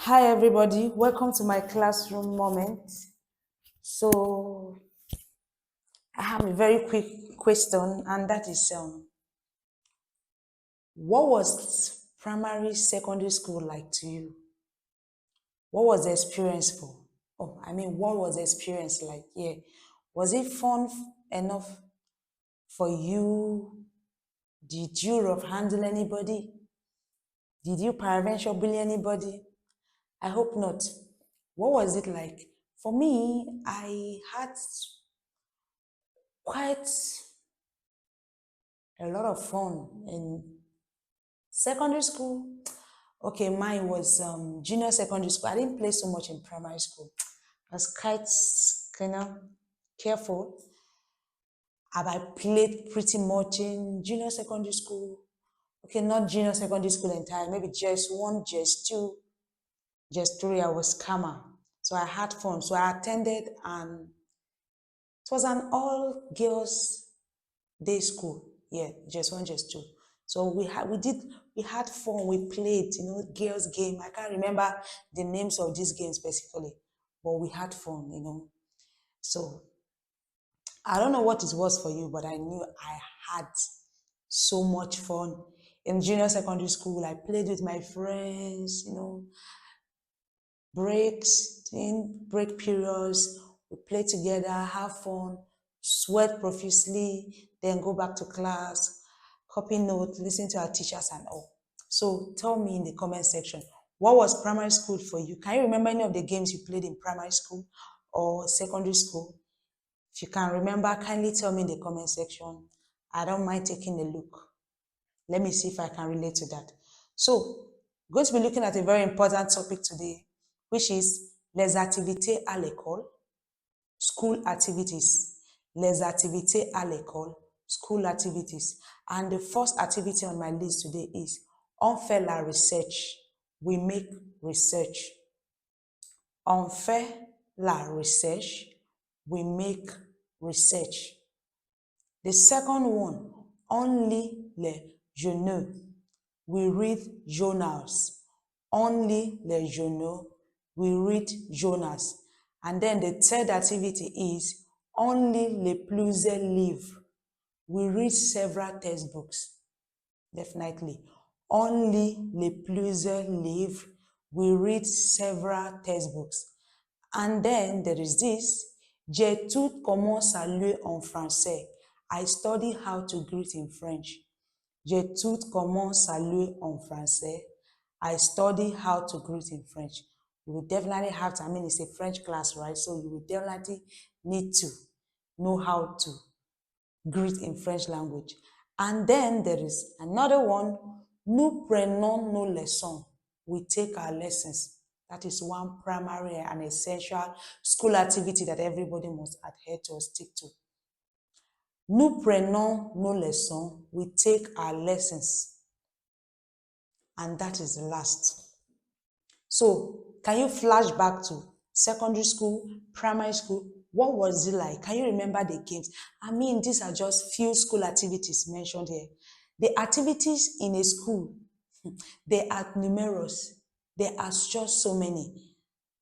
Hi everybody, welcome to my classroom moment. So I have a very quick question, and that is what was primary secondary school like to you? What was the experience for? What was the experience like? Yeah. Was it fun enough for you? Did you rough handle anybody? Did you peradventure bully anybody? I hope not. What was it like? For me, I had quite a lot of fun in secondary school. Okay, mine was junior secondary school. I didn't play so much in primary school. I was quite kind of careful. I played pretty much in junior secondary school. Okay, not junior secondary school entire, maybe just one, just two, just three. I was calmer. So I had fun. So I attended, and it was an all girls day school. Yeah, just one, just two. So we had fun, we played, girls game. I can't remember the names of these games specifically, but we had fun. So I don't know what it was for you, but I knew I had so much fun. In junior secondary school, I played with my friends, breaks, in break periods, we play together, have fun, sweat profusely, then go back to class, copy notes, listen to our teachers and all. So tell me in the comment section, what was primary school for you? Can you remember any of the games you played in primary school or secondary school? If you can remember, kindly tell me in the comment section. I don't mind taking a look. Let me see if I can relate to that. So, going to be looking at a very important topic today, which is les activités à l'école, school activities. Les activités à l'école, school activities. And the first activity on my list today is on fait la research. We make research. On fait la research. We make research. The second one, on lit les journaux. We read journals. Only les journaux. We read journals. And then the third activity is only les plusieurs livres. We read several textbooks. Definitely. Only les plusieurs livres. We read several textbooks. And then there is this. J'étudie comment saluer en français. I study how to greet in French. J'étudie comment saluer en français. I study how to greet in French. You will definitely have to, it's a French class, right? So you will definitely need to know how to greet in French language. And then there is another one, nous prenons nos leçons. We take our lessons. That is one primary and essential school activity that everybody must adhere to or stick to. Nous prenons nos leçons. We take our lessons. And that is the last. So, can you flash back to secondary school, primary school? What was it like? Can you remember the games? These are just few school activities mentioned here. The activities in a school, they are numerous. There are just so many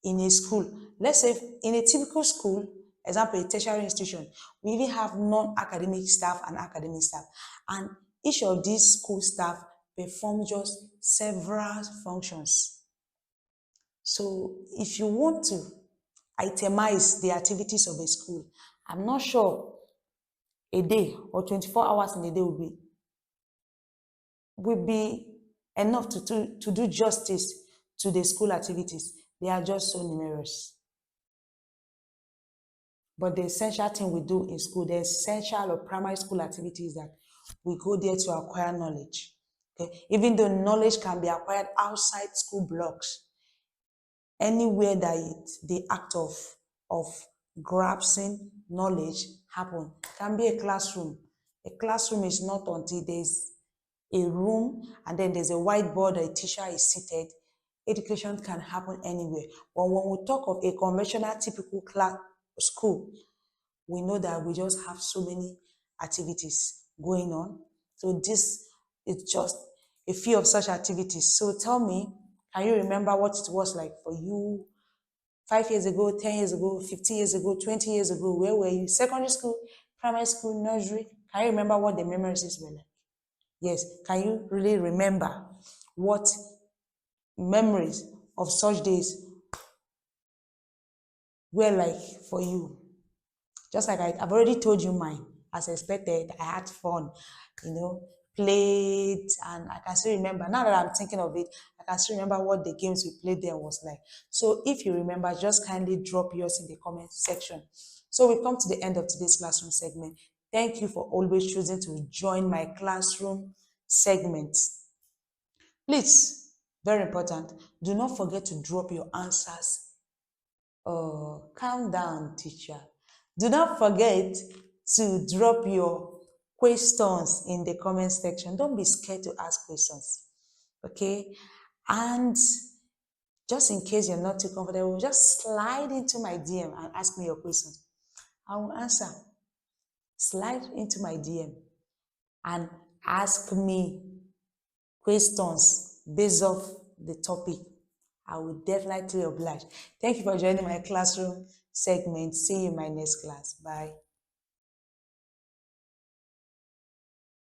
in a school. Let's say in a typical school, example, a tertiary institution, we even have non-academic staff and academic staff. And each of these school staff perform just several functions. So if you want to itemize the activities of a school, I'm not sure a day or 24 hours in a day will be enough to do justice to the school activities. They are just so numerous. But the essential thing we do in school, the essential or primary school activities that we go there to acquire knowledge. Okay? Even though knowledge can be acquired outside school blocks, anywhere that the act of grasping knowledge happen can be a classroom. A classroom is not until there's a room and then there's a whiteboard, a teacher is seated. Education can happen anywhere. But when we talk of a conventional typical class school, we know that we just have so many activities going on. So this is just a few of such activities. So tell me, Can you remember what it was like for you 5 years ago, 10 years ago, 15 years ago, 20 years ago? Where were you? Secondary school, primary school, nursery? Can you remember what the memories were like? Yes. Can you really remember what memories of such days were like for you? Just like I've already told you mine, as expected, I had fun, you know, played, and I can still remember. Now that I'm thinking of it, I can still remember what the games we played there was like. So if you remember, just kindly drop yours in the comment section. So we've come to the end of today's classroom segment. Thank you for always choosing to join my classroom segment. Please, very important, do not forget to drop your answers. Oh, calm down, teacher. Do not forget to drop your questions in the comment section. Don't be scared to ask questions. Okay? And just in case you're not too comfortable, just slide into my DM and ask me your questions. I will answer. Slide into my DM and ask me questions based off the topic. I will definitely oblige. Thank you for joining my classroom segment. See you in my next class. Bye.